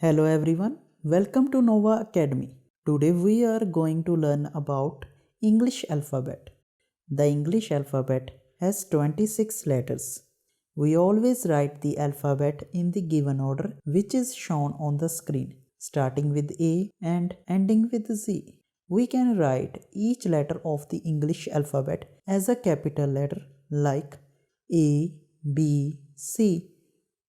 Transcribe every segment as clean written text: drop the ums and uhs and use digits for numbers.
Hello everyone, welcome to Nova Academy. Today we are going to learn about English alphabet. The English alphabet has 26 letters. We always write the alphabet in the given order which is shown on the screen, starting with A and ending with Z. We can write each letter of the English alphabet as a capital letter like A, B, C,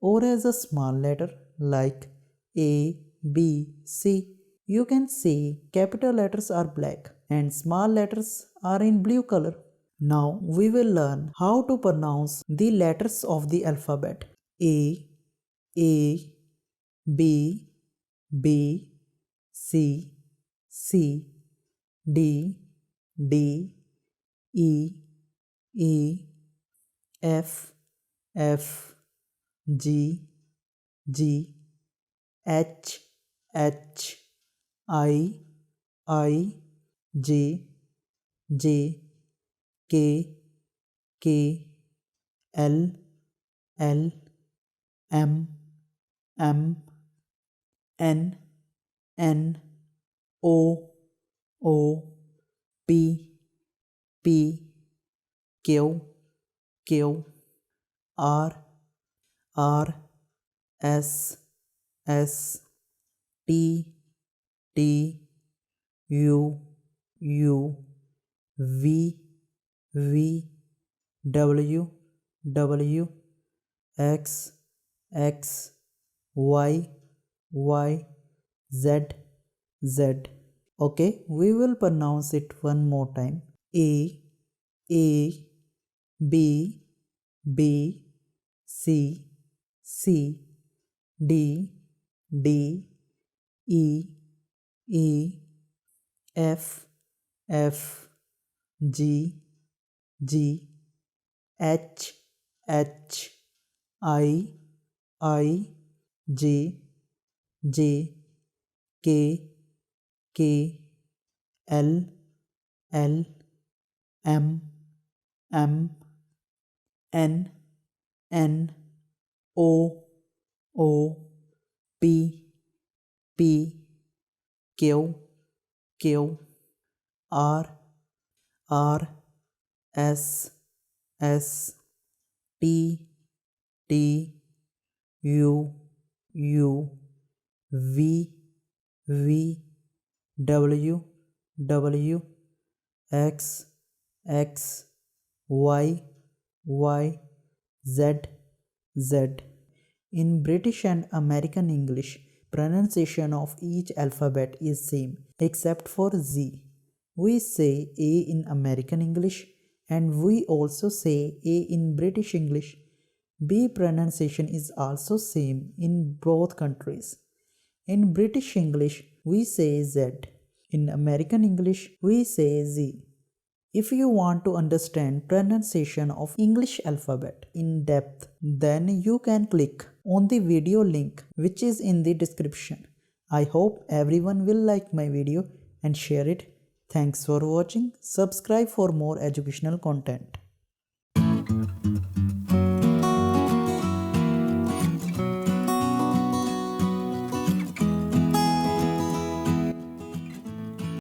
or as a small letter like A, B, C. You can see capital letters are black and small letters are in blue color. Now we will learn how to pronounce the letters of the alphabet. A, B, B, C, C, D, D, E, E, F, F, G, G, H, H, I, J, J, K, K, L, L, M, M, N, N, O, P, P, Q, Q, R, S, T, U, V, W, X, Y, Z. Okay, we will pronounce it one more time. A, B, C, D, E, F, G, H, I, J, K, L, M, N, O, P, Q, R, S, T, U, V, W, X, Y, Z. In British and American English, pronunciation of each alphabet is same except for Z. We say A in American English and we also say A in British English. B pronunciation is also same in both countries. In British English, we say Z. In American English, we say Z. If you want to understand pronunciation of English alphabet in depth, then you can click on the video link which is in the description. I hope everyone will like my video and share it. Thanks for watching. Subscribe for more educational content.